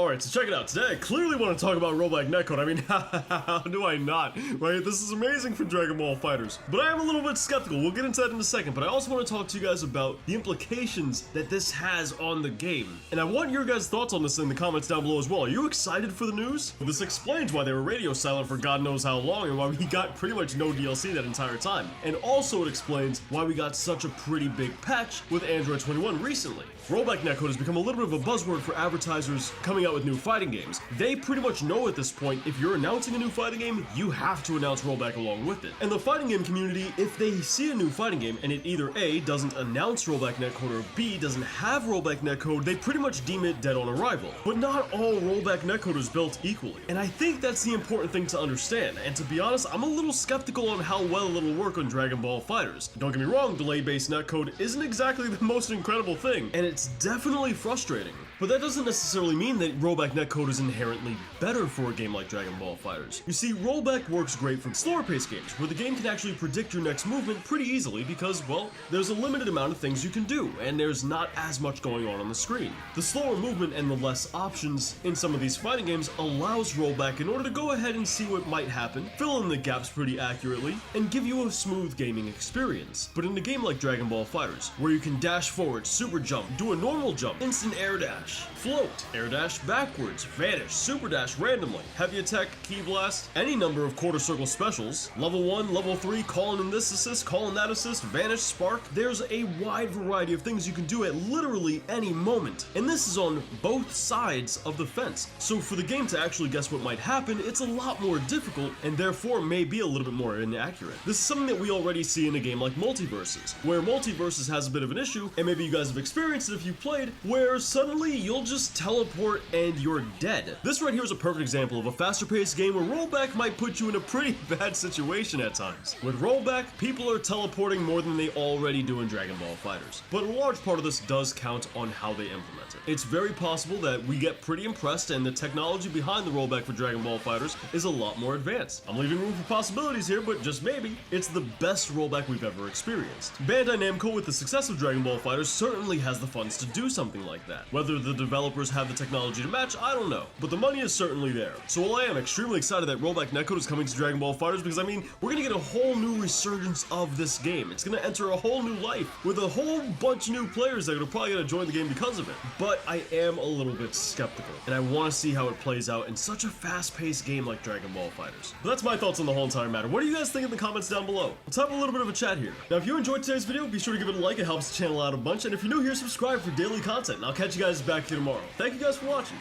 Alright, so check it out. Today I clearly want to talk about rollback netcode. I mean, how do I not? Right? This is amazing for Dragon Ball FighterZ. But I am a little bit skeptical. We'll get into that in a second. But I also want to talk to you guys about the implications that this has on the game. And I want your guys' thoughts on this in the comments down below as well. Are you excited for the news? Well, this explains why they were radio silent for God knows how long and why we got pretty much no DLC that entire time. And also it explains why we got such a pretty big patch with Android 21 recently. Rollback netcode has become a little bit of a buzzword for advertisers coming out with new fighting games. They pretty much know at this point, if you're announcing a new fighting game, you have to announce rollback along with it. And the fighting game community, if they see a new fighting game and it either A, doesn't announce rollback netcode, or B, doesn't have rollback netcode, they pretty much deem it dead on arrival. But not all rollback netcode is built equally. And I think that's the important thing to understand. And to be honest, I'm a little skeptical on how well it'll work on Dragon Ball FighterZ. Don't get me wrong, delay-based netcode isn't exactly the most incredible thing, and it's definitely frustrating. But that doesn't necessarily mean that rollback netcode is inherently better for a game like Dragon Ball FighterZ. You see, rollback works great for slower paced games, where the game can actually predict your next movement pretty easily because, well, there's a limited amount of things you can do, and there's not as much going on the screen. The slower movement and the less options in some of these fighting games allows rollback in order to go ahead and see what might happen, fill in the gaps pretty accurately, and give you a smooth gaming experience. But in a game like Dragon Ball FighterZ, where you can dash forward, super jump, do a normal jump, instant air dash, float, air dash backwards, vanish, super dash randomly, heavy attack, key blast, any number of quarter circle specials, level 1, level 3, calling in this assist, calling that assist, vanish, spark. There's a wide variety of things you can do at literally any moment. And this is on both sides of the fence. So for the game to actually guess what might happen, it's a lot more difficult and therefore may be a little bit more inaccurate. This is something that we already see in a game like Multiverses, where Multiverses has a bit of an issue, and maybe you guys have experienced it if you played, where suddenly you'll just teleport and you're dead. This right here is a perfect example of a faster paced game where rollback might put you in a pretty bad situation at times. With rollback, people are teleporting more than they already do in Dragon Ball FighterZ, but a large part of this does count on how they implement it. It's very possible that we get pretty impressed and the technology behind the rollback for Dragon Ball FighterZ is a lot more advanced. I'm leaving room for possibilities here, but just maybe, it's the best rollback we've ever experienced. Bandai Namco, with the success of Dragon Ball FighterZ, certainly has the funds to do something like that. Whether the developers have the technology to match, I don't know, but the money is certainly there. So while I am extremely excited that rollback netcode is coming to Dragon Ball FighterZ, because I mean, we're gonna get a whole new resurgence of this game. It's gonna enter a whole new life with a whole bunch of new players that are probably gonna join the game because of it. But I am a little bit skeptical, and I want to see how it plays out in such a fast-paced game like Dragon Ball FighterZ. But that's my thoughts on the whole entire matter. What do you guys think in the comments down below? Let's have a little bit of a chat here. Now, if you enjoyed today's video, be sure to give it a like. It helps the channel out a bunch. And if you're new here, subscribe for daily content, and I'll catch you guys back here tomorrow. Thank you guys for watching.